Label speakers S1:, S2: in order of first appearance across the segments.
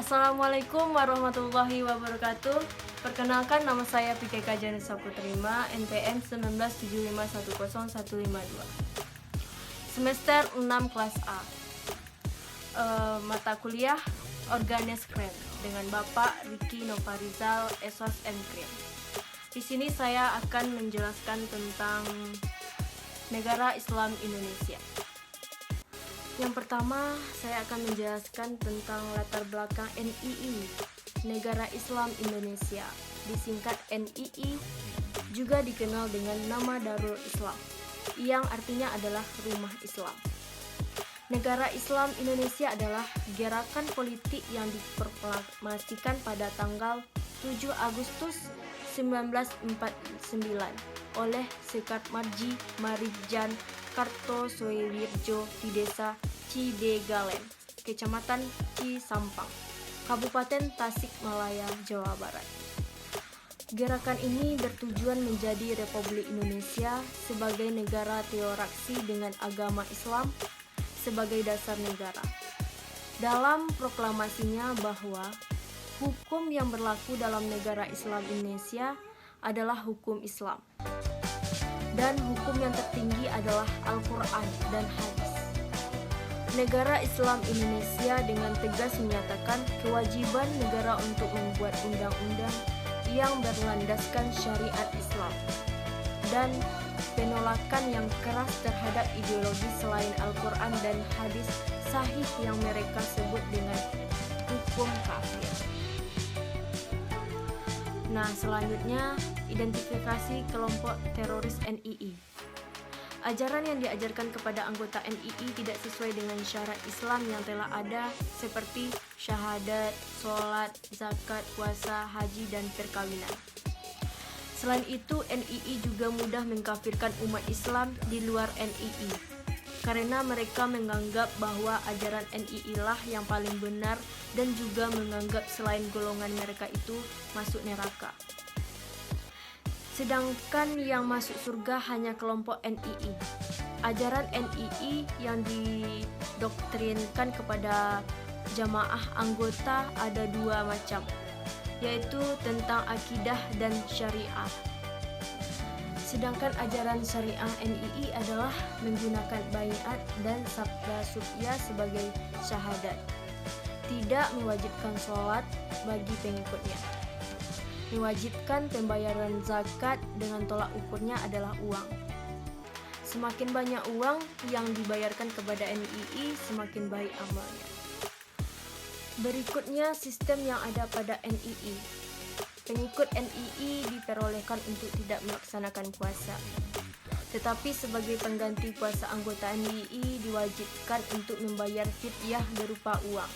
S1: Assalamualaikum warahmatullahi wabarakatuh. Perkenalkan, nama saya PKK Janisa Putrima, NPM 1975100152. Semester 6 kelas A. Mata kuliah Organiskrem dengan Bapak Riki Novarizal, Esos Mkrim. Di sini saya akan menjelaskan tentang negara Islam Indonesia. Yang pertama, saya akan menjelaskan tentang latar belakang NII, Negara Islam Indonesia, disingkat NII, juga dikenal dengan nama Darul Islam, yang artinya adalah rumah Islam. Negara Islam Indonesia adalah gerakan politik yang diproklamasikan pada tanggal 7 Agustus 1949 oleh Sekarmarji Marijan Kartosoewirjo di desa Cidegalen, Kecamatan Cisampang, Kabupaten Tasikmalaya, Jawa Barat. Gerakan ini bertujuan menjadi Republik Indonesia sebagai negara teokrasi dengan agama Islam sebagai dasar negara. Dalam proklamasinya bahwa hukum yang berlaku dalam negara Islam Indonesia adalah hukum Islam, dan hukum yang tertinggi adalah Al-Quran dan Hadis. Negara Islam Indonesia dengan tegas menyatakan kewajiban negara untuk membuat undang-undang yang berlandaskan syariat Islam, dan penolakan yang keras terhadap ideologi selain Al-Quran dan Hadis sahih yang mereka sebut dengan hukum kafir. Nah, selanjutnya identifikasi kelompok teroris NII. Ajaran yang diajarkan kepada anggota NII tidak sesuai dengan syariat Islam yang telah ada, seperti syahadat, sholat, zakat, puasa, haji, dan perkawinan. Selain itu, NII juga mudah mengkafirkan umat Islam di luar NII, karena mereka menganggap bahwa ajaran NII lah yang paling benar dan juga menganggap selain golongan mereka itu masuk neraka. Sedangkan yang masuk surga hanya kelompok NII. Ajaran NII yang didoktrinkan kepada jamaah anggota ada dua macam, yaitu tentang akidah dan syariah. Sedangkan ajaran syariah NII adalah menggunakan baiat dan sabda sufiya sebagai syahadat, tidak mewajibkan sholat bagi pengikutnya, mewajibkan pembayaran zakat dengan tolak ukurnya adalah uang. Semakin banyak uang yang dibayarkan kepada NII, semakin baik amalnya. Berikutnya sistem yang ada pada NII. Pengikut NII diperbolehkan untuk tidak melaksanakan puasa, tetapi sebagai pengganti puasa anggota NII diwajibkan untuk membayar fidyah berupa uang.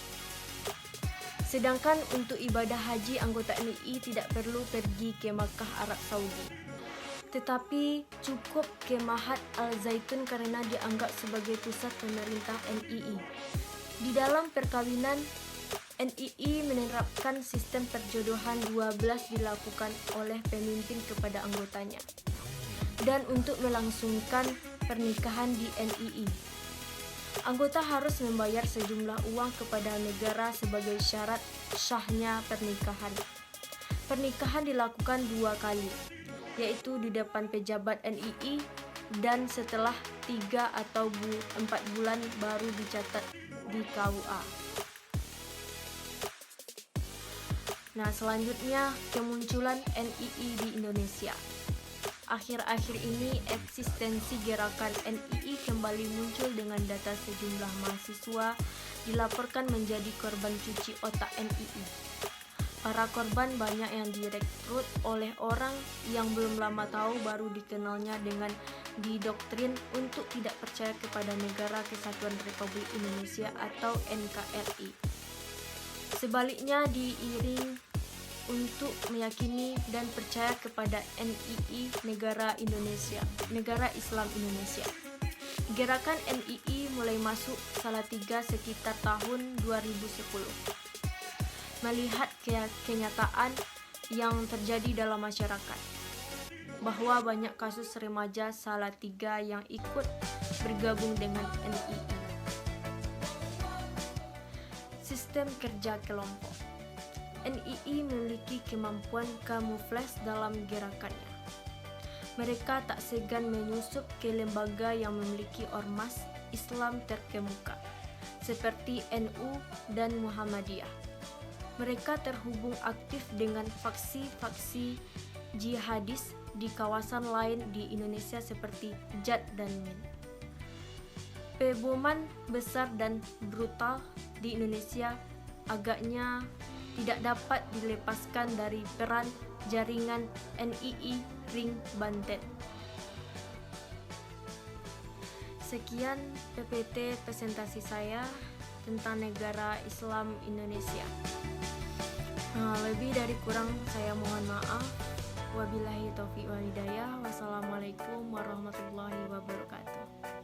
S1: Sedangkan untuk ibadah haji, anggota NII tidak perlu pergi ke Makkah, Arab Saudi, tetapi cukup ke Mahat Al-Zaitun karena dianggap sebagai pusat pemerintah NII. Di dalam perkawinan, NII menerapkan sistem perjodohan 12 dilakukan oleh pemimpin kepada anggotanya. Dan untuk melangsungkan pernikahan di NII, anggota harus membayar sejumlah uang kepada negara sebagai syarat syahnya pernikahan. Pernikahan dilakukan 2 kali, yaitu di depan pejabat NII dan setelah 3 atau 4 bulan baru dicatat di KUA. Nah, selanjutnya kemunculan NII di Indonesia. Akhir-akhir ini eksistensi gerakan NII kembali muncul dengan data sejumlah mahasiswa dilaporkan menjadi korban cuci otak NII. Para korban banyak yang direkrut oleh orang yang belum lama tahu baru dikenalnya dengan didoktrin untuk tidak percaya kepada Negara Kesatuan Republik Indonesia atau NKRI. Sebaliknya diiring untuk meyakini dan percaya kepada NII, Negara Indonesia, Negara Islam Indonesia. Gerakan NII mulai masuk Salatiga sekitar tahun 2010. Melihat kenyataan yang terjadi dalam masyarakat, bahwa banyak kasus remaja Salatiga yang ikut bergabung dengan NII. sistem kerja kelompok. NII memiliki kemampuan kamuflas dalam gerakannya. Mereka tak segan menyusup ke lembaga yang memiliki ormas Islam terkemuka, seperti NU dan Muhammadiyah. Mereka terhubung aktif dengan faksi-faksi jihadis di kawasan lain di Indonesia seperti JAD dan MIN. Peboman besar dan brutal di Indonesia agaknya tidak dapat dilepaskan dari peran jaringan NII Ring Banten. Sekian PPT presentasi saya tentang negara Islam Indonesia. Lebih dari kurang saya mohon maaf. Wabillahi taufiq wal hidayah. Wassalamualaikum warahmatullahi wabarakatuh.